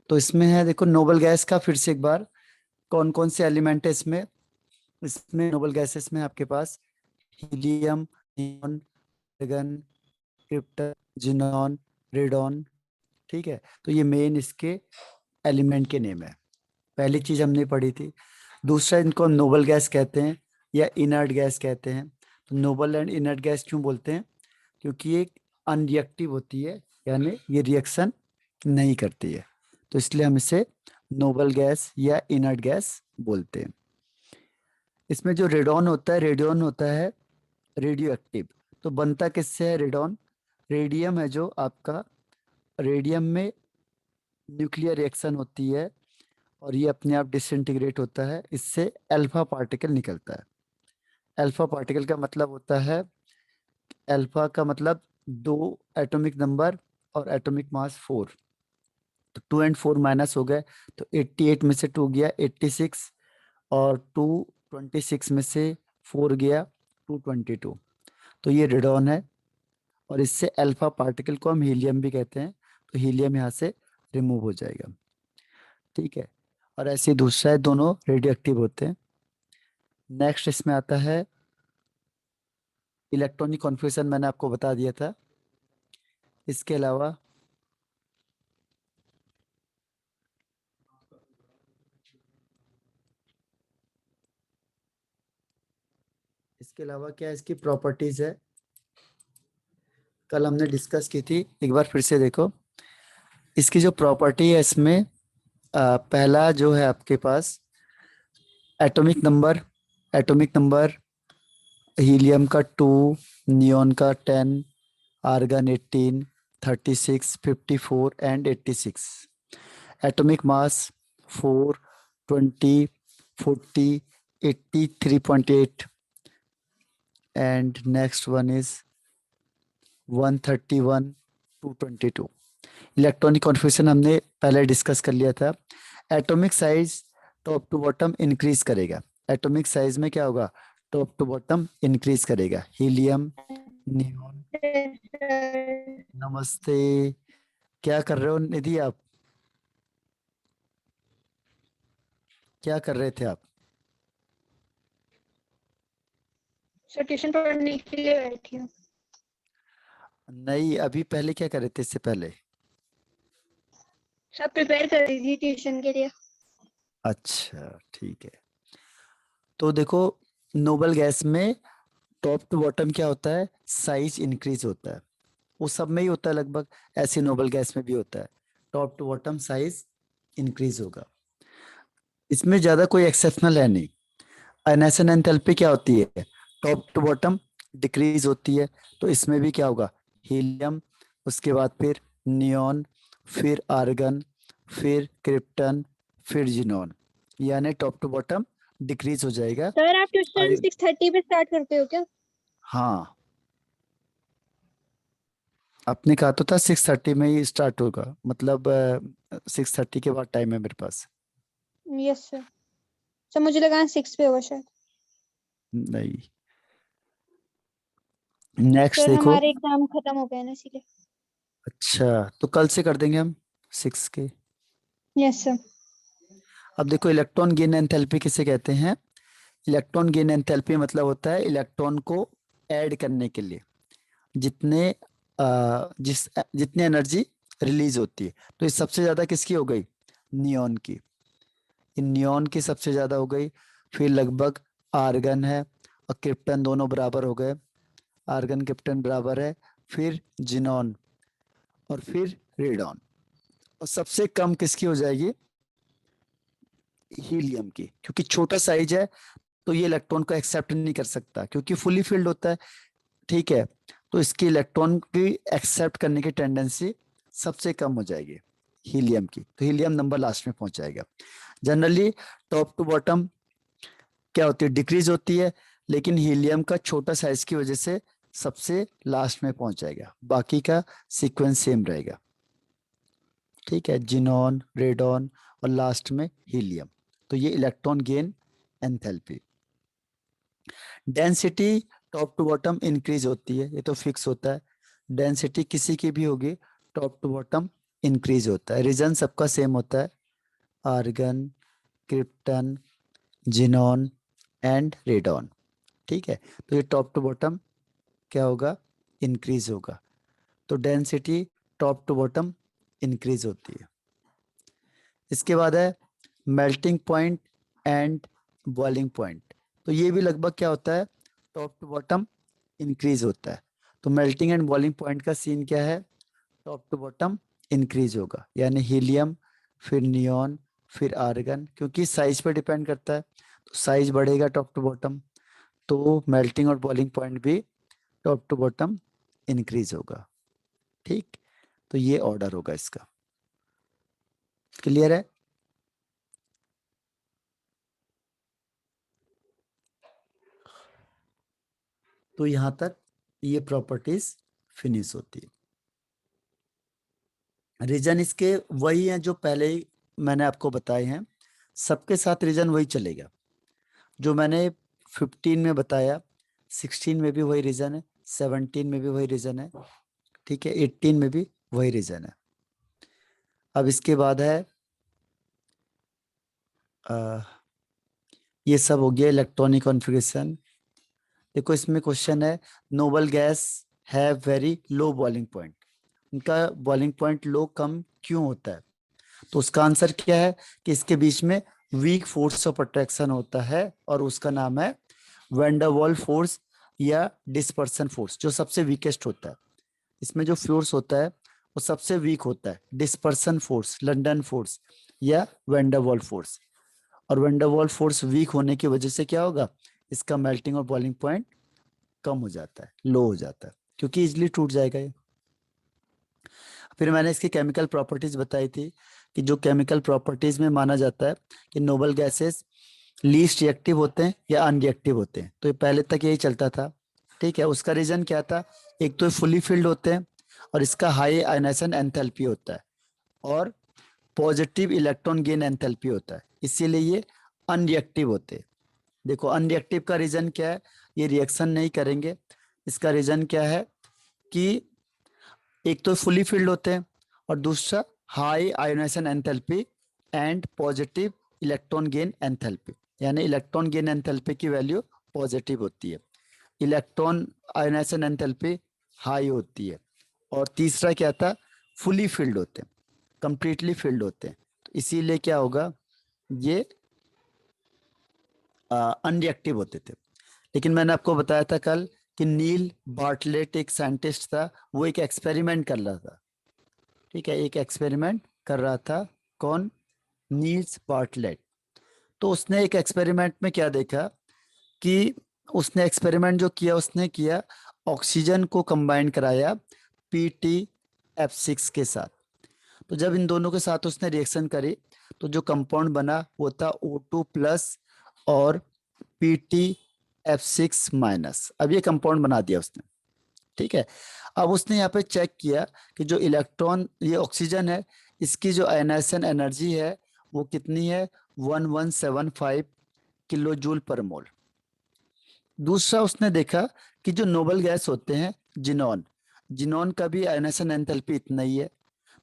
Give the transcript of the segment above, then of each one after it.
तो इसमें है देखो नोबल गैस का फिर से एक बार कौन कौन से एलिमेंट है इसमें। इसमें नोबल गैसेस में आपके पास helium, neon, argon, krypton, xenon, radon. ठीक है, तो ये मेन इसके एलिमेंट के नेम है। पहली चीज हमने पढ़ी थी। दूसरा, इनको हम नोबल गैस कहते हैं या इनर्ट गैस कहते हैं। तो नोबल एंड इनर्ट गैस क्यों बोलते हैं? क्योंकि ये अनरिएक्टिव होती है, यानी ये रिएक्शन नहीं करती है, तो इसलिए हम इसे नोबल गैस या इनर्ट गैस बोलते हैं। इसमें जो रेडॉन होता है, रेडियन होता है रेडियो एक्टिव। तो बनता किससे है रेडॉन? रेडियम है जो आपका, रेडियम में न्यूक्लियर रिएक्शन होती है और ये अपने आप डिसइंटीग्रेट होता है, इससे अल्फा पार्टिकल निकलता है। अल्फा पार्टिकल का मतलब होता है, अल्फा का मतलब 2 एटॉमिक नंबर और एटॉमिक मास 4। तो 2 और 4 माइनस हो गए, तो 88 में से 2 गया 86, और 226 में से 4 गया 222। तो ये रेडॉन है, और इससे अल्फा पार्टिकल को हम हीलियम भी कहते हैं। तो हीलियम यहाँ से रिमूव हो जाएगा। ठीक है, और ऐसे ही दूसरा है, दोनों रेडियो एक्टिव होते हैं। नेक्स्ट इसमें आता है इलेक्ट्रॉनिक कॉन्फ़िगरेशन, मैंने आपको बता दिया था। इसके अलावा क्या इसकी प्रॉपर्टीज है, कल हमने डिस्कस की थी, एक बार फिर से देखो। इसकी जो प्रॉपर्टी है इसमें पहला जो है आपके पास atomic number. Atomic number helium का 2, नियॉन का 10, argon 18, 36, 54 and 86। Atomic mass 4, 20, 40, 83.8 and next one is 131, 222। Electronic configuration हमने पहले डिस्कस कर लिया था। Atomic size top to bottom increase करेगा। एटॉमिक साइज में क्या होगा? टॉप टू बॉटम इंक्रीज करेगा। Helium, neon. नमस्ते, क्या कर रहे हो निधि आप? क्या कर रहे थे आप? सर ट्यूशन पढ़ने के लिए बैठी हूँ। नहीं, अभी पहले क्या कर रहे थे इससे पहले? सब प्रिपेयर कर रही थी ट्यूशन के लिए। अच्छा ठीक है। तो देखो, नोबल गैस में टॉप टू बॉटम क्या होता है? साइज इंक्रीज होता है। वो सब में ही होता है लगभग, ऐसे नोबल गैस में भी होता है। Top to bottom size increase होगा। इसमें ज्यादा कोई एक्सेप्शनल है नहीं। एनएसएन एंथैल्पी क्या होती है? टॉप टू बॉटम डिक्रीज होती है। तो इसमें भी क्या होगा? हीलियम, उसके बाद फिर नियॉन, फिर आर्गन, फिर क्रिप्टन, फिर जिनॉन, यानी टॉप टू बॉटम डिक्रीज हो जाएगा। सर आप ट्यूशन आई- 6:30 पे स्टार्ट करते हो क्या? हाँ, आपने कहा तो था 6:30 में ही स्टार्ट होगा, मतलब 6:30 के बाद टाइम है मेरे पास। Yes sir. सर मुझे लगा 6 पे होगा शायद। नहीं, नेक्स्ट सर देखो। हमारे एग्जाम खत्म हो गए ना इसीलिए। अच्छा, तो कल से कर देंगे हम 6 के। Yes sir. अब देखो, इलेक्ट्रॉन गेन एंथैल्पी किसे कहते हैं? इलेक्ट्रॉन गेन एंथैल्पी मतलब होता है इलेक्ट्रॉन को ऐड करने के लिए जितने जितनी एनर्जी रिलीज होती है। तो ये सबसे ज्यादा किसकी हो गई? नियॉन की। इन नियॉन की सबसे ज्यादा हो गई। फिर लगभग आर्गन है और क्रिप्टन, दोनों बराबर हो गए। आर्गन क्रिप्टन बराबर है। फिर जिनॉन, और फिर रेडॉन। और सबसे कम किसकी हो जाएगी? हीलियम की, क्योंकि छोटा साइज है तो ये इलेक्ट्रॉन को एक्सेप्ट नहीं कर सकता, क्योंकि फुली फिल्ड होता है। ठीक है, तो इसकी इलेक्ट्रॉन की एक्सेप्ट करने की टेंडेंसी सबसे कम हो जाएगी हीलियम की। तो हीलियम नंबर लास्ट में पहुंच जाएगा। जनरली टॉप टू बॉटम क्या होती है? डिक्रीज होती है, लेकिन हीलियम का छोटा साइज की वजह से सबसे लास्ट में पहुंच जाएगा, बाकी का सीक्वेंस सेम रहेगा। ठीक है, जिनॉन, रेडॉन और लास्ट में हीलियम। तो ये electron gain enthalpy. Density top to bottom increase होती है, ये तो फिक्स होता है। डेंसिटी किसी की भी होगी, टॉप टू बॉटम इंक्रीज होता है। रीजन सबका सेम होता है, argon, krypton, xenon and radon. ठीक है, तो ये टॉप टू बॉटम क्या होगा, इंक्रीज होगा। तो density top to bottom increase होती है। इसके बाद है melting point and boiling point. तो ये भी लगभग क्या होता है, टॉप टू बॉटम इंक्रीज होता है। तो मेल्टिंग एंड बॉइलिंग पॉइंट का सीन क्या है, टॉप टू बॉटम इंक्रीज होगा, यानी हीलियम, फिर नियॉन, फिर आर्गन, क्योंकि साइज पर डिपेंड करता है, तो साइज बढ़ेगा टॉप टू बॉटम, तो मेल्टिंग और बॉइलिंग पॉइंट भी टॉप टू बॉटम इंक्रीज होगा। ठीक, तो ये ऑर्डर होगा इसका। क्लियर है? तो यहां तक ये प्रॉपर्टीज फिनिश होती है। रीजन इसके वही हैं जो पहले ही मैंने आपको बताए हैं, सबके साथ रीजन वही चलेगा जो मैंने 15 में बताया, 16 में भी वही रीजन है, 17 में भी वही रीजन है, ठीक है, 18 में भी वही रीजन है। अब इसके बाद है ये सब हो गया इलेक्ट्रॉनिक कॉन्फ़िगरेशन। देखो इसमें क्वेश्चन है, noble guys have very low boiling point, उनका बॉइलिंग पॉइंट लो कम क्यों होता है? तो उसका आंसर क्या है कि इसके बीच में वीक फोर्स ऑफ अट्रैक्शन होता है और उसका नाम है वैंडरवॉल फोर्स या डिस्पर्सन फोर्स, जो सबसे वीकेस्ट होता है। इसमें जो फोर्स होता है वो सबसे वीक होता है, डिस्पर्सन फोर्स, लंदन फोर्स या वैंडरवॉल फोर्स। और वैंडरवॉल फोर्स वीक होने की वजह से क्या होगा, इसका मेल्टिंग और बॉइलिंग पॉइंट कम हो जाता है, लो हो जाता है, क्योंकि इजिली टूट जाएगा ये। फिर मैंने इसकी केमिकल प्रॉपर्टीज बताई थी कि जो केमिकल प्रॉपर्टीज में माना जाता है कि नोबल गैसेस लीस्ट रिएक्टिव होते हैं या अनरिएक्टिव होते हैं, तो ये पहले तक यही चलता था। ठीक है, उसका रीजन क्या था, एक तो फुली फिल्ड होते हैं और इसका हाई आयनाइजेशन एंथैल्पी होता है और पॉजिटिव इलेक्ट्रॉन गेन एंथैल्पी होता है, इसीलिए ये अनरिएक्टिव होते हैं। देखो अनरिएक्टिव का रीजन क्या है, ये रिएक्शन नहीं करेंगे। इसका रीजन क्या है कि एक तो फुली फिल्ड होते हैं और दूसरा high ionisation enthalpy and positive electron gain enthalpy, यानी इलेक्ट्रॉन गेन एंथैल्पी की वैल्यू पॉजिटिव होती है, इलेक्ट्रॉन आयोनाइजेशन एंथैल्पी हाई होती है। और तीसरा क्या था, फुली फिल्ड होते हैं, कंप्लीटली फिल्ड होते हैं, तो इसीलिए क्या होगा, ये अनरिएक्टिव होते थे। लेकिन मैंने आपको बताया था कल कि नील बार्टलेट एक साइंटिस्ट था, वो एक एक्सपेरिमेंट कर रहा था। ठीक है, एक एक्सपेरिमेंट कर रहा था, कौन, नील्स बार्टलेट। तो उसने एक एक्सपेरिमेंट में क्या देखा कि उसने एक्सपेरिमेंट जो किया, उसने किया ऑक्सीजन को कंबाइन कराया PtF6 के साथ। तो जब इन दोनों के साथ उसने रिएक्शन करी तो जो कंपाउंड बना वो था O2 प्लस और PtF6 माइनस। अब ये कंपाउंड बना दिया उसने। ठीक है, अब उसने यहाँ पे चेक किया कि जो इलेक्ट्रॉन, ये ऑक्सीजन है, इसकी जो आयनाइजेशन एनर्जी है वो कितनी है, 1175 किलो जूल पर मोल। दूसरा उसने देखा कि जो नोबल गैस होते हैं जिनॉन, जिनॉन का भी आयनाइजेशन एंथैल्पी इतना ही है।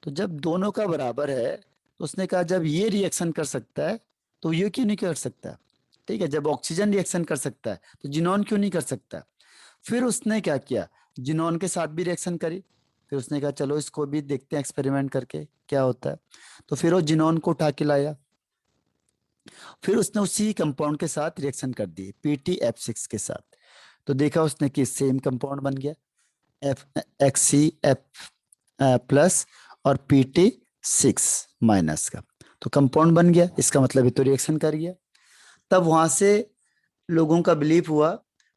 तो जब दोनों का बराबर है तो उसने कहा जब ये रिएक्शन कर सकता है तो ये क्यों नहीं कर सकता? ठीक है, जब ऑक्सीजन रिएक्शन कर सकता है तो जिनॉन क्यों नहीं कर सकता? फिर उसने क्या किया, जिनॉन के साथ भी रिएक्शन करी। फिर उसने कहा चलो इसको भी देखते हैं एक्सपेरिमेंट करके क्या होता है। तो फिर वो जिनॉन को उठा के लाया, फिर उसने उसी कंपाउंड के साथ रिएक्शन कर दी PtF6 के साथ। तो देखा उसने कि सेम कंपाउंड बन गया, FXCF प्लस और PT6 माइनस का, तो कंपाउंड बन गया, इसका मतलब ये तो रिएक्शन कर गया। तब वहां से लोगों का बिलीव हुआ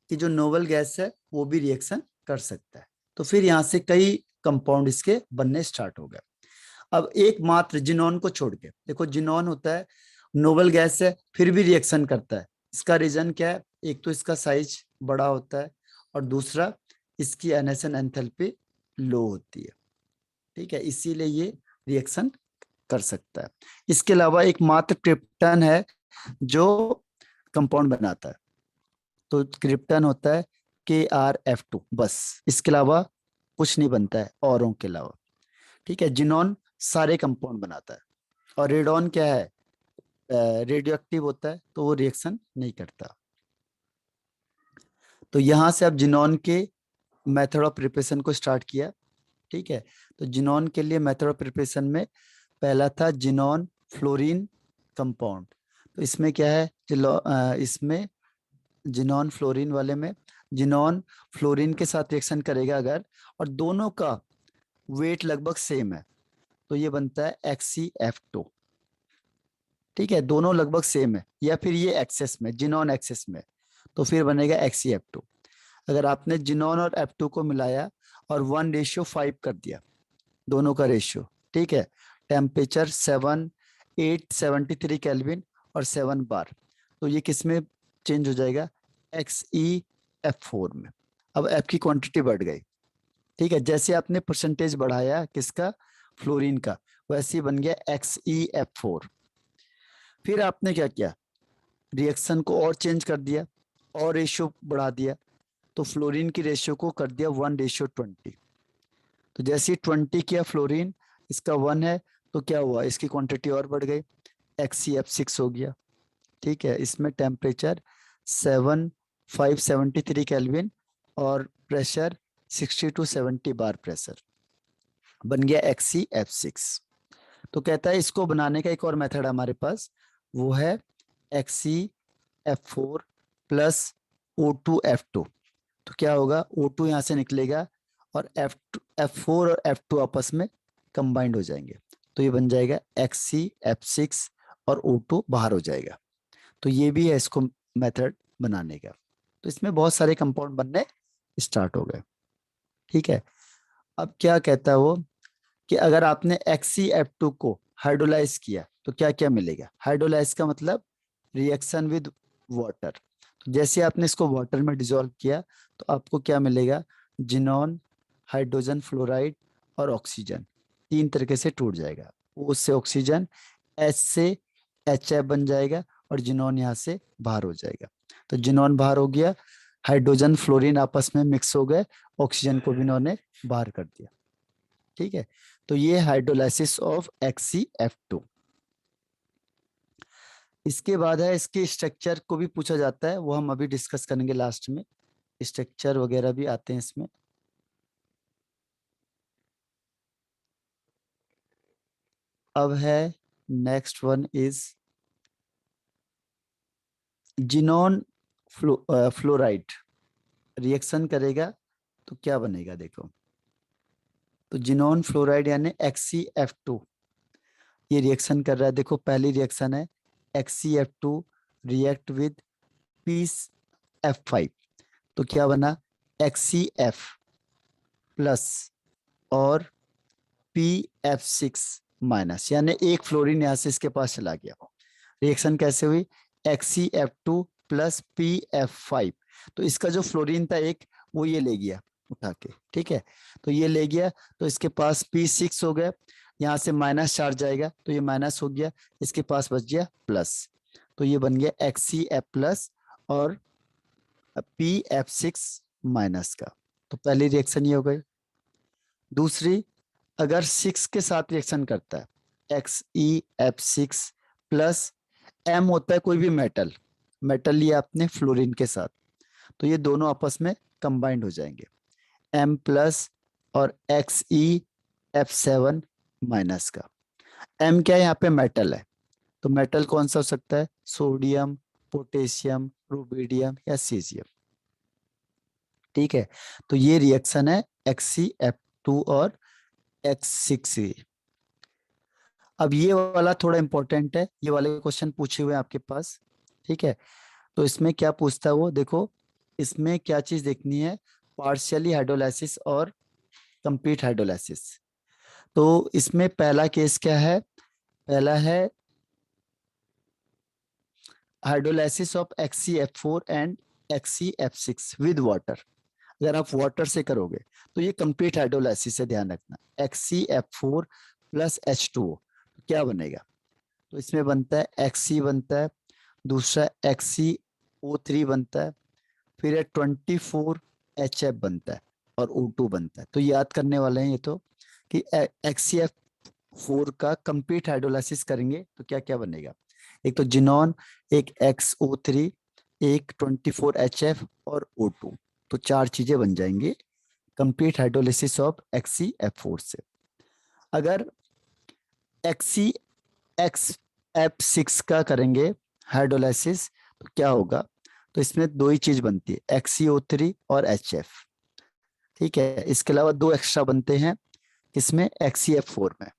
कि जो नोबल गैस है वो भी रिएक्शन कर सकता है। तो फिर यहाँ से कई कंपाउंड इसके बनने स्टार्ट हो गए। अब एकमात्र जिनॉन को छोड़ के, देखो जिनॉन होता है नोबल गैस है फिर भी रिएक्शन करता है, इसका रीजन क्या है, एक तो इसका साइज बड़ा होता है और दूसरा इसकी आयनाइजेशन एंथैल्पी लो होती है। ठीक है, इसीलिए ये रिएक्शन कर सकता है। इसके अलावा एकमात्र क्रिप्टन है जो कंपाउंड बनाता है, तो क्रिप्टन होता है KrF2 बस, इसके अलावा कुछ नहीं बनता है औरों के अलावा। ठीक है, जिनॉन सारे कंपाउंड बनाता है। और रेडॉन क्या है, रेडियो एक्टिव होता है, तो वो रिएक्शन नहीं करता। तो यहां से अब जिनॉन के मेथड ऑफ प्रिपरेशन को स्टार्ट किया। ठीक है, तो जिनॉन के लिए मेथड ऑफ प्रिपरेशन में पहला था जिनॉन फ्लोरीन कंपाउंड। तो इसमें क्या है, इसमें जिनॉन फ्लोरीन वाले में जिनॉन फ्लोरीन के साथ रिएक्शन करेगा अगर, और दोनों का वेट लगभग सेम है, तो ये बनता है XCF2। ठीक है, दोनों लगभग सेम है, या फिर ये एक्सेस में, जिनॉन एक्सेस में, तो फिर बनेगा XCF2। अगर आपने जिनॉन और F2 को मिलाया और 1:5 कर दिया, दोनों का रेशियो, ठीक है, टेम्परेचर 873 केल्विन और 7 बार, तो ये किस में चेंज हो जाएगा, XeF4 में। अब F की क्वांटिटी बढ़ गई। ठीक है, जैसे आपने परसेंटेज बढ़ाया किसका, फ्लोरीन का, वैसे ही बन गया XeF4। फिर आपने क्या किया, रिएक्शन को और चेंज कर दिया और रेशियो बढ़ा दिया, तो फ्लोरीन की रेशियो को कर दिया 1:20। तो जैसे 20 किया फ्लोरीन, इसका 1 है, तो क्या हुआ, इसकी क्वांटिटी और बढ़ गई, XCF6 हो गया। ठीक है, इसमें टेम्परेचर 573 केल्विन और प्रेशर 60 to 70 बार प्रेशर, बन गया XCF6। तो कहता है इसको बनाने का एक और मेथड हमारे पास, वो है XCF4 प्लस O2F2। तो क्या होगा, O2 यहाँ से निकलेगा और F4 और F2 आपस में कंबाइंड हो जाएंगे, तो ये बन जाएगा XCF6 और O2 बाहर हो जाएगा। तो ये भी है इसको मेथड बनाने का। तो इसमें बहुत सारे कंपाउंड बनने स्टार्ट हो गए। ठीक है, अब क्या कहता है वो, कि अगर आपने XCF2 को हाइड्रोलाइज किया तो क्या क्या मिलेगा, हाइड्रोलाइज का मतलब रिएक्शन विद वाटर। जैसे आपने इसको वाटर में डिसॉल्व किया तो आपको क्या मिलेगा, जिनॉन, हाइड्रोजन फ्लोराइड और ऑक्सीजन, 3 तरीके से टूट जाएगा। O से ऑक्सीजन, H से HF बन जाएगा और जिनॉन यहाँ से बाहर हो जाएगा। तो जिनॉन बाहर हो गया, हाइड्रोजन फ्लोरीन आपस में मिक्स हो गए, ऑक्सीजन को भी इन्होंने बाहर कर दिया। ठीक है, तो ये हाइड्रोलाइसिस ऑफ XCF2। इसके बाद है, इसके स्ट्रक्चर को भी पूछा जाता है, वो हम अभी डिस्कस करेंगे लास्ट में, स्ट्रक्चर वगैरह भी आते हैं इसमें। अब है next one is xenon fluoride reaction करेगा तो क्या बनेगा, देखो। तो जिनॉन फ्लोराइड यानी XCF2 ये रिएक्शन कर रहा है। देखो पहली रिएक्शन है XCF2 रिएक्ट विद PF5, तो क्या बना, XCF प्लस और PF6 माइनस, यानी एक फ्लोरीन यहाँ से इसके पास चला गया। रिएक्शन कैसे हुई, XCF2 प्लस PF5, तो इसका जो फ्लोरीन था एक, वो ये ले गया उठा के। ठीक है, तो ये ले गया, तो इसके पास P6 हो गया, यहाँ से माइनस चार्ज जाएगा तो ये माइनस हो गया, इसके पास बच गया प्लस, तो ये बन गया XCF प्लस और PF6 माइनस का। तो पहली रिएक्शन ये हो गई। दूसरी, अगर 6 के साथ रिएक्शन करता है, XeF6 प्लस M होता है कोई भी मेटल, मेटल लिया आपने फ्लोरीन के साथ, तो ये दोनों आपस में कंबाइंड हो जाएंगे, M प्लस और XeF7 माइनस का। M क्या है, यहाँ पे मेटल है, तो मेटल कौन सा हो सकता है, सोडियम, पोटेशियम, रुबिडियम या सीजियम। ठीक है, तो ये रिएक्शन है XeF2 और X6। अब ये वाला थोड़ा इंपॉर्टेंट है, ये वाले क्वेश्चन पूछे हुए हैं आपके पास। ठीक है, तो इसमें क्या पूछता है वो, देखो इसमें क्या चीज देखनी है, पार्शियली हाइड्रोलाइसिस और कंप्लीट हाइड्रोलाइसिस। तो इसमें पहला केस क्या है, पहला है hydrolysis of XCF4 and XCF6 with water. अगर आप वाटर से करोगे तो ये कंप्लीट हाइड्रोलाइसिस है, ध्यान रखना, XCF4 प्लस H2O, क्या बनेगा, तो इसमें बनता है Xc बनता है, दूसरा XCO3 बनता है, फिर है 24HF बनता है और O2 बनता है। तो याद करने वाले हैं ये तो, कि XCF 4 का कंप्लीट हाइड्रोलाइसिस करेंगे तो क्या क्या बनेगा? एक तो जिनॉन, एक XO3, एक 24HF और O2। तो 4 चीजें बन जाएंगी कंप्लीट हाइड्रोलाइसिस ऑफ XeF4 से। अगर XeXF6 का करेंगे हाइड्रोलाइसिस तो क्या होगा? तो इसमें दो ही चीज बनती है, XeO3 और HF। ठीक है, इसके अलावा दो एक्स्ट्रा बनते हैं इसमें XeF4 में,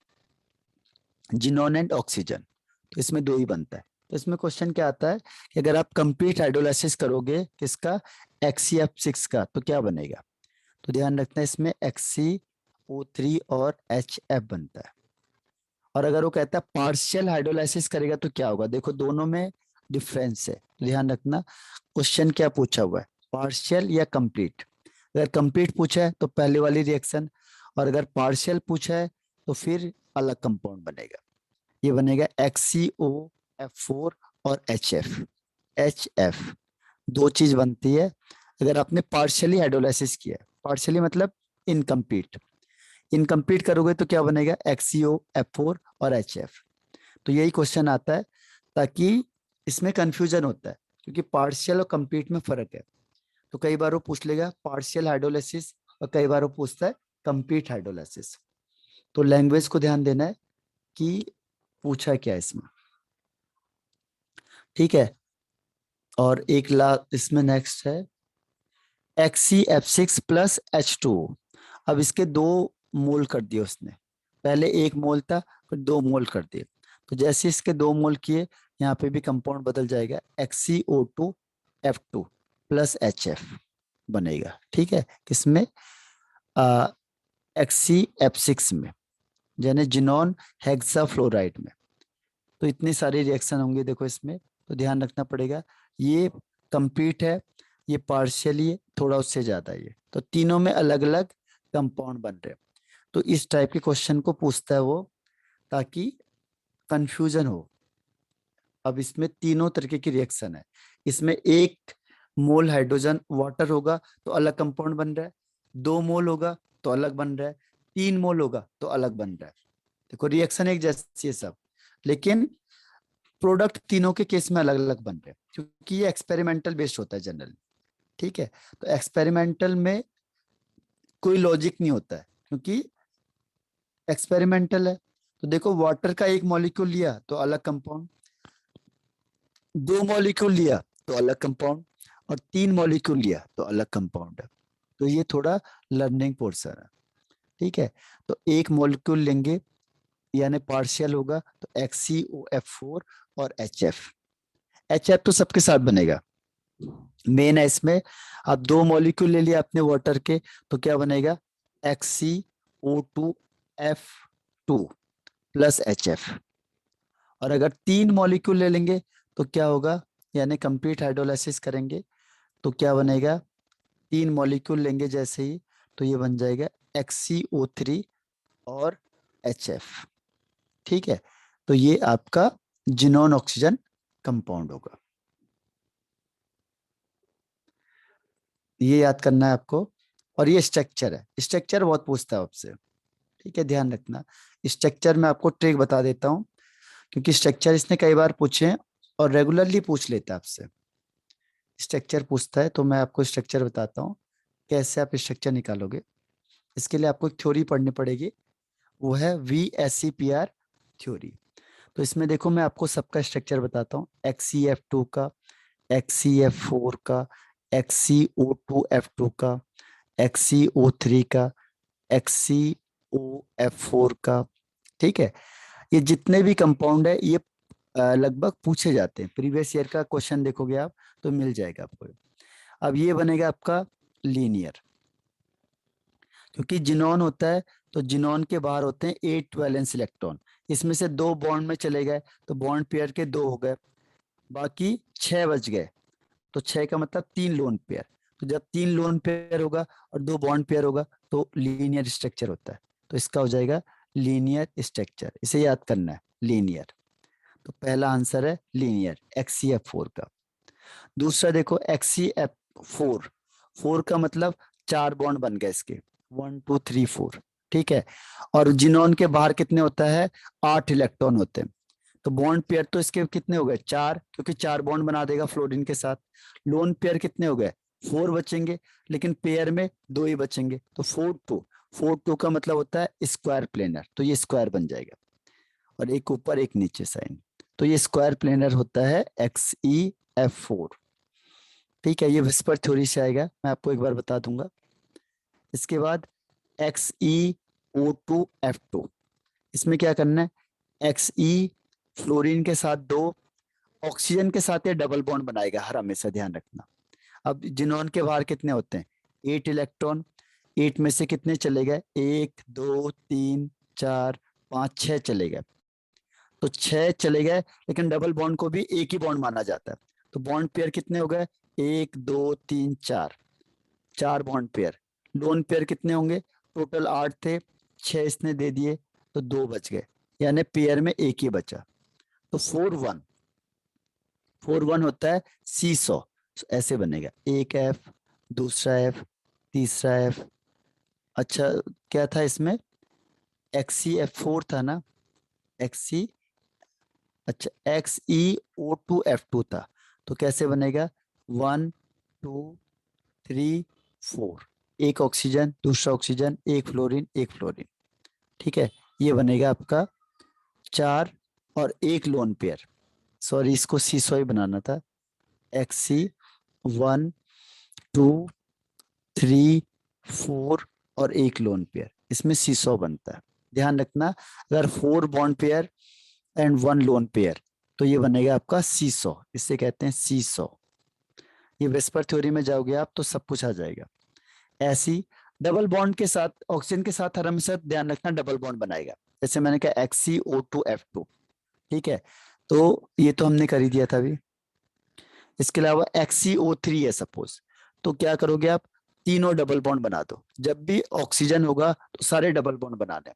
जिनोन एंड ऑक्सीजन। तो इसमें दो ही बनता है। तो इसमें क्वेश्चन क्या आता है कि अगर आप कंप्लीट हाइड्रोलाइसिस करोगे किसका? XeF6 का, तो क्या बनेगा? तो ध्यान रखना है इसमें XeO3 और HF बनता है। और अगर वो कहता है पार्शियल हाइड्रोलाइसिस करेगा तो क्या होगा? देखो दोनों में डिफरेंस है, ध्यान रखना। क्वेश्चन क्या पूछा हुआ है, पार्शियल या कंप्लीट? अगर कंप्लीट पूछा है तो पहले वाली रिएक्शन, और अगर पार्शियल पूछा है तो फिर अलग कंपाउंड बनेगा। ये बनेगा XeOF4 और HF। दो चीज बनती है अगर आपने पार्शियली हाइड्रोलाइसिस किया है। पार्शियली मतलब इनकम्प्लीट। इनकम्प्लीट करोगे तो क्या बनेगा? XeOF4 और HF। तो यही क्वेश्चन आता है, ताकि इसमें कंफ्यूजन होता है क्योंकि पार्शियल और कंप्लीट में फर्क है। तो कई बार वो पूछ लेगा पार्शियल हाइड्रोलाइसिस और कई बार वो पूछता है कंप्लीट हाइड्रोलाइसिस। तो लैंग्वेज को ध्यान देना है कि पूछा क्या है इसमें। ठीक है, और एक इसमें नेक्स्ट है XeF6 प्लस H2O। अब इसके दो मोल कर दिए उसने, पहले एक मोल था फिर 2 मोल कर दिए। तो जैसे इसके 2 मोल किए यहाँ पे भी कंपाउंड बदल जाएगा, XeO2F2 प्लस HF बनेगा। ठीक है, किसमें? XeF6 में, यानी जिनॉन हेक्साफ्लोराइड में। तो इतनी सारी रिएक्शन होंगी देखो इसमें, तो ध्यान रखना पड़ेगा। ये कंप्लीट है, ये पार्शियली है, थोड़ा उससे ज्यादा है ये। तो तीनों में अलग अलग कंपाउंड बन रहे हैं। तो इस टाइप के क्वेश्चन को पूछता है वो, ताकि कंफ्यूजन हो। अब इसमें तीनों तरीके की रिएक्शन है। इसमें 1 मोल हाइड्रोजन वाटर होगा तो अलग कंपाउंड बन रहा है, 2 मोल होगा तो अलग बन रहा है, 3 मोल होगा तो अलग बन रहा है। देखो रिएक्शन एक जैसी है सब, लेकिन प्रोडक्ट तीनों के केस में अलग अलग बन रहे हैं क्योंकि ये एक्सपेरिमेंटल बेस्ड होता है जनरली। ठीक है, तो एक्सपेरिमेंटल में कोई लॉजिक नहीं होता है क्योंकि एक्सपेरिमेंटल है। तो देखो वाटर का एक मॉलिक्यूल लिया तो अलग कंपाउंड, 2 मॉलिक्यूल लिया तो अलग कंपाउंड, और 3 मॉलिक्यूल लिया तो अलग कंपाउंड है। तो ये थोड़ा लर्निंग पोर्शन है। ठीक है, तो एक मॉलिक्यूल लेंगे यानी पार्शियल होगा तो XeOF4 और HF तो सबके साथ बनेगा, मेन है इसमें। अब 2 मॉलिक्यूल ले लिया अपने वाटर के तो क्या बनेगा? XeO2F2 plus HF। और अगर 3 मॉलिक्यूल ले लेंगे तो क्या होगा? यानी कंप्लीट हाइड्रोलाइसिस करेंगे तो क्या बनेगा? 3 मॉलिक्यूल लेंगे जैसे ही तो ये बन जाएगा XeO3 और HF। ठीक है, तो ये आपका जिनोन ऑक्सीजन कंपाउंड होगा। ये याद करना है आपको। और ये स्ट्रक्चर है, स्ट्रक्चर बहुत पूछता है आपसे। ठीक है, ध्यान रखना। स्ट्रक्चर में आपको ट्रिक बता देता हूँ क्योंकि स्ट्रक्चर इसने कई बार पूछे हैं और रेगुलरली पूछ लेता है आपसे। स्ट्रक्चर पूछता है तो मैं आपको स्ट्रक्चर बताता हूँ कैसे आप स्ट्रक्चर निकालोगे। इसके लिए आपको एक थ्योरी पढ़नी पड़ेगी, वो है VSEPR थ्योरी। तो इसमें देखो मैं आपको सबका स्ट्रक्चर बताता हूँ, XeF2 का, XeF4 का, XeO2F2 का, XeO3 का, XeOF4 का। ठीक है, ये जितने भी कंपाउंड है ये लगभग पूछे जाते हैं। प्रीवियस ईयर का क्वेश्चन देखोगे आप तो मिल जाएगा आपको। अब ये बनेगा आपका लीनियर, क्योंकि जिनॉन होता है तो जिनॉन के बाहर होते हैं 8 वैलेंस इलेक्ट्रॉन। इसमें से 2 बॉन्ड में चले गए तो बॉन्ड पेयर के 2 हो गए, बाकी 6 बच गए। तो 6 का मतलब 3 लोन पेयर। तो जब 3 लोन पेयर होगा और 2 बॉन्ड पेयर होगा तो लीनियर स्ट्रक्चर होता है। तो इसका हो जाएगा लीनियर स्ट्रक्चर, इसे याद करना है लीनियर। तो पहला आंसर है लीनियर XeF4 का। दूसरा देखो XeF4, 4 का मतलब 4 बॉन्ड बन गए इसके, 1 2 3 4। ठीक है। और जिनोन के बाहर कितने होता है, 8 इलेक्ट्रॉन होते हैं। तो बॉन्ड पेयर तो इसके कितने हो गए, 4, क्योंकि 4 बॉन्ड बना देगा फ्लोरीन के साथ। लोन पेयर कितने हो गए, 4 बचेंगे, लेकिन पेयर में 2 ही बचेंगे, तो 4 2 का मतलब होता है स्क्वायर प्लेनर, तो ये स्क्वायर बन जाएगा, और एक ऊपर एक नीचे साइन, तो ये स्क्वायर प्लेनर होता है XeF4। ठीक है, ये विस्पर थ्योरी से आएगा, मैं आपको एक बार बता दूंगा। इसके बाद XeO2F2, इसमें क्या करना है, Xe फ्लोरीन के साथ 2, ऑक्सीजन के साथ ये डबल बॉन्ड बनाएगा हर हमेशा, ध्यान रखना। अब जिनोन के बाहर कितने होते हैं, 8 इलेक्ट्रॉन, 8 में से कितने चले गए, 1 2 3 4 5 6 चले गए, तो 6 चले गए, लेकिन डबल बॉन्ड को भी एक ही बॉन्ड माना जाता है। तो बॉन्ड पेयर कितने हो गए, 1 2 3 4, 4 बॉन्ड पेयर। लोन पेयर कितने होंगे, टोटल 8 थे, 6 इसने दे दिए, तो 2 बच गए, यानी पेयर में एक ही बचा। तो 4 1 होता है C100, ऐसे बनेगा, एक F, दूसरा F, तीसरा F। अच्छा, क्या था इसमें, XeF4 था ना, XE, अच्छा XeO2F2 था, तो कैसे बनेगा, 1 2 3 4, एक ऑक्सीजन, दूसरा ऑक्सीजन, एक फ्लोरीन, एक फ्लोरीन। ठीक है, ये बनेगा आपका 4, और एक लोन पेयर, सॉरी इसको C100 ही बनाना था, Xe 1 2 3 4, और एक लोन पेयर, इसमें C100 बनता है। ध्यान रखना, अगर 4 bond pair and 1 lone pair, तो ये बनेगा आपका C100, इसे कहते हैं C100। ये विस्पर थ्योरी में जाओगे आप तो सब कुछ आ जाएगा। ऐसी डबल बॉन्ड के साथ, ऑक्सीजन के साथ हर हमेशा ध्यान रखना डबल बॉन्ड बनाएगा, जैसे मैंने कहा XeO2F2। ठीक है, तो ये तो हमने कर ही दिया था अभी। इसके अलावा XeO3 है सपोज, तो क्या करोगे आप, तीनों डबल बॉन्ड बना दो, जब भी ऑक्सीजन होगा तो सारे डबल बॉन्ड बना लें।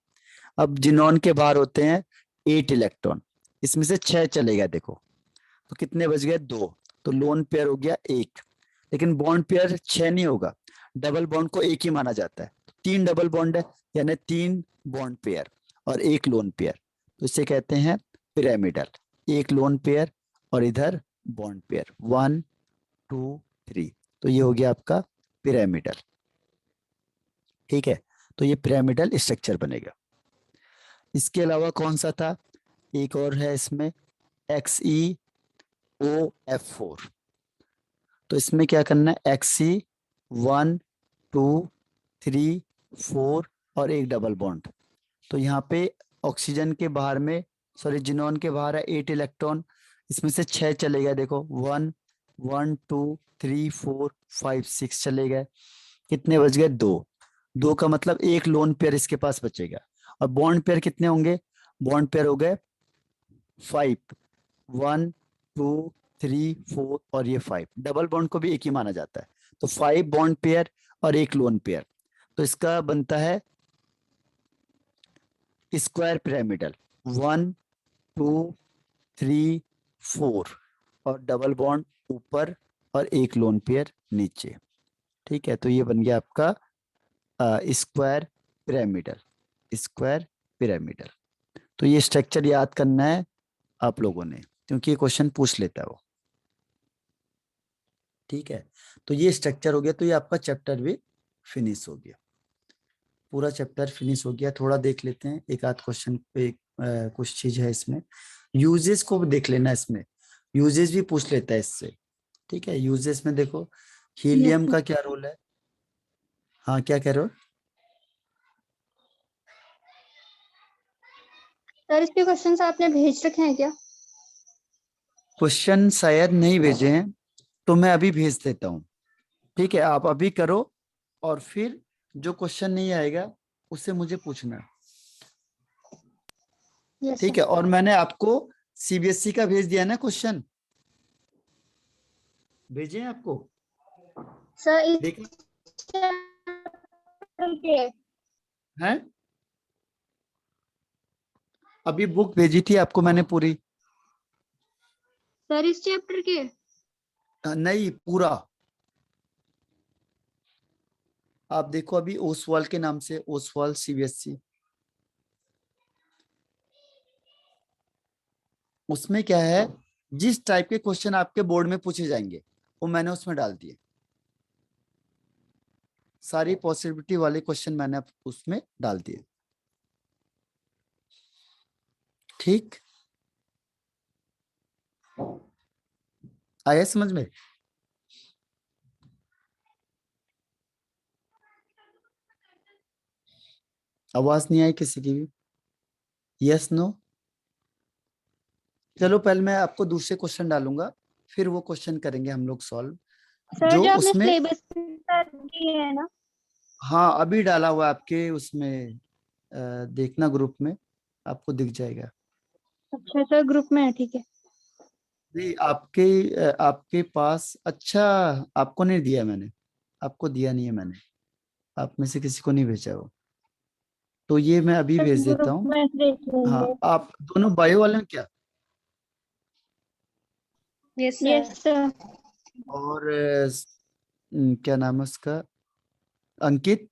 अब जिनोन के बाहर होते हैं 8 इलेक्ट्रॉन, इसमें से 6 चलेगा, देखो तो कितने बच गए, 2, तो लोन पेयर हो गया 1, लेकिन बॉन्ड पेयर 6 नहीं होगा, डबल बॉन्ड को एक ही माना जाता है, तो 3 डबल बॉन्ड है, यानी 3 बॉन्ड पेयर और एक लोन पेयर, तो इसे कहते हैं पिरामिडल। एक लोन पेयर और इधर बॉन्ड पेयर, 1 2 3, तो ये हो गया आपका पिरामिडल। ठीक है, तो ये पिरामिडल स्ट्रक्चर बनेगा। इसके अलावा कौन सा था, एक और है इसमें, XeOF4, तो इसमें क्या करना है, Xe 1 2 3 4, और एक डबल बॉन्ड, तो यहाँ पे ऑक्सीजन के बाहर में, सॉरी जिनोन के बाहर है 8 इलेक्ट्रॉन, इसमें से 6 चले गए, देखो 1 1 2 3 4 5 6 चले गए, कितने बच गए, 2, 2 का मतलब एक लोन पेयर इसके पास बचेगा। और बॉन्ड पेयर कितने होंगे, बॉन्ड पेयर हो गए 5, 1 2 3 4, और ये 5, डबल बॉन्ड को भी एक ही माना जाता है, तो 5 बॉन्ड पेयर और एक लोन पेयर, तो इसका बनता है स्क्वायर पिरामिडल, 1 2 3 4, और डबल बॉन्ड ऊपर और एक लोन पेयर नीचे। ठीक है, तो ये बन गया आपका स्क्वायर पिरामिडल, स्क्वायर पिरामिडल। तो ये स्ट्रक्चर याद करना है आप लोगों ने, क्योंकि ये क्वेश्चन पूछ लेता है वो। ठीक है, तो ये स्ट्रक्चर हो गया, तो ये आपका चैप्टर भी फिनिश हो गया, पूरा चैप्टर फिनिश हो गया। थोड़ा देख लेते हैं, एक आध क्वेश्चन पे कुछ चीज है इसमें, यूजेस को भी देख लेना, इसमें यूजेस भी पूछ लेता है इससे। ठीक है, यूजेस में देखो, हीलियम का क्या रोल है, हाँ क्या कह रहे हो, सर इसके क्वेश्चंस आपने भेज रखे हैं क्या? क्वेश्चन शायद नहीं भेजे हैं, तो मैं अभी भेज देता हूँ। ठीक है, आप अभी करो, और फिर जो क्वेश्चन नहीं आएगा उससे मुझे पूछना। यस ठीक सर। है, और मैंने आपको CBSE का भेज दिया ना क्वेश्चन, भेजे हैं आपको, सर देखा इस chapter के है, अभी बुक भेजी थी आपको मैंने पूरी, सर इस चैप्टर के नहीं पूरा, आप देखो अभी ओसवाल के नाम से, ओसवाल सीबीएसई, उसमें क्या है, जिस टाइप के क्वेश्चन आपके बोर्ड में पूछे जाएंगे वो मैंने उसमें डाल दिए। सारी पॉसिबिलिटी वाले क्वेश्चन मैंने उसमें डाल दिए। ठीक, आया समझ में? आवाज नहीं आई किसी की भी? Yes no? चलो पहले मैं आपको दूसरे क्वेश्चन डालूंगा, फिर वो क्वेश्चन करेंगे हम लोग सॉल्व सर जो जो आपने उसमें। सिलेबस दिए है ना? हाँ अभी डाला हुआ है आपके उसमें, देखना ग्रुप में आपको दिख जाएगा। अच्छा सर, ग्रुप में है, ठीक है। नहीं आपके आपके पास, अच्छा आपको नहीं दिया मैंने, आपको दिया नहीं है मैंने, आप में से किसी को नहीं भेजा वो, तो ये मैं अभी सर भेज देता ग्रुप हूँ। में देख लेंगे। हाँ आप दोनों बायो वाले हैं क्या? Yes sir. और क्या नाम है उसका, अंकित,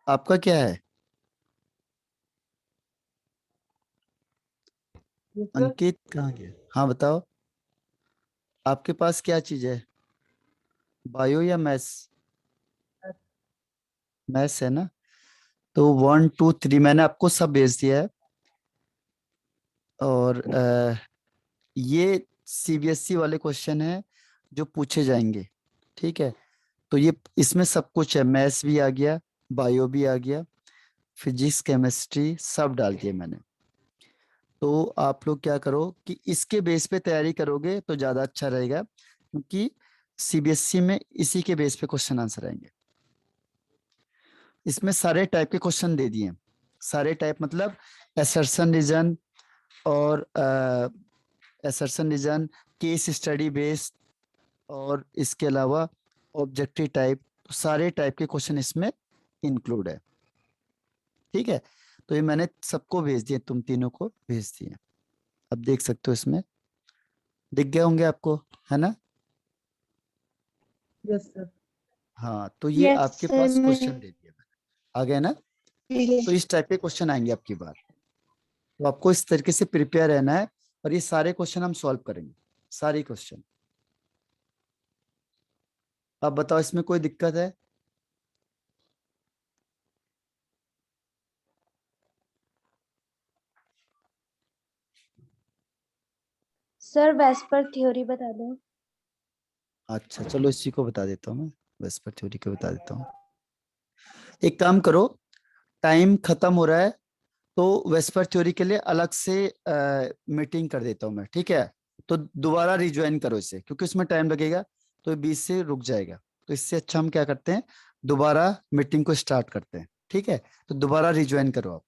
आपका क्या है? अंकित कहाँ गया? हाँ बताओ, आपके पास क्या चीज है, बायो या मैथ्स? मैथ्स है ना, तो 1 2 3 मैंने आपको सब भेज दिया है। और ये सीबीएसई वाले क्वेश्चन है जो पूछे जाएंगे, ठीक है? तो ये इसमें सब कुछ है, मैथ्स भी आ गया, बायो भी आ गया, फिजिक्स केमिस्ट्री सब डाल दिए मैंने। तो आप लोग क्या करो कि इसके बेस पे तैयारी करोगे तो ज्यादा अच्छा रहेगा, क्योंकि सीबीएसई में इसी के बेस पे क्वेश्चन आंसर आएंगे। इसमें सारे टाइप के क्वेश्चन दे दिए हैं, सारे टाइप मतलब असर्शन रीजन, और assertion reason, case study based, और इसके अलावा ऑब्जेक्टिव टाइप, सारे टाइप के क्वेश्चन इसमें इंक्लूड है। ठीक है, तो ये मैंने सबको भेज दिए, तुम तीनों को भेज दिए, अब देख सकते हो इसमें दिख गए होंगे आपको, है ना? Yes sir. हाँ तो ये यस आपके सर, पास क्वेश्चन दे दिया मैंने, आ गए ना? मुझे तो इस टाइप के क्वेश्चन आएंगे आपकी बार, तो आपको इस तरीके से प्रिपेयर रहना है, और ये सारे क्वेश्चन हम सॉल्व करेंगे, सारे क्वेश्चन। आप बताओ इसमें कोई दिक्कत है? सर वेस्पर थ्योरी बता दो। अच्छा चलो इसी को बता देता हूँ मैं, वेस्पर थ्योरी को बता देता हूँ। एक काम करो, टाइम खत्म हो रहा है, तो वेस्पर थ्योरी के लिए अलग से मीटिंग कर देता हूँ मैं, ठीक है? तो दोबारा रिज्वाइन करो इसे, क्योंकि उसमें टाइम लगेगा, तो ये बीच से रुक जाएगा। तो इससे अच्छा हम क्या करते हैं, दोबारा मीटिंग को स्टार्ट करते हैं, ठीक है? तो दोबारा रिज्वाइन करो आप।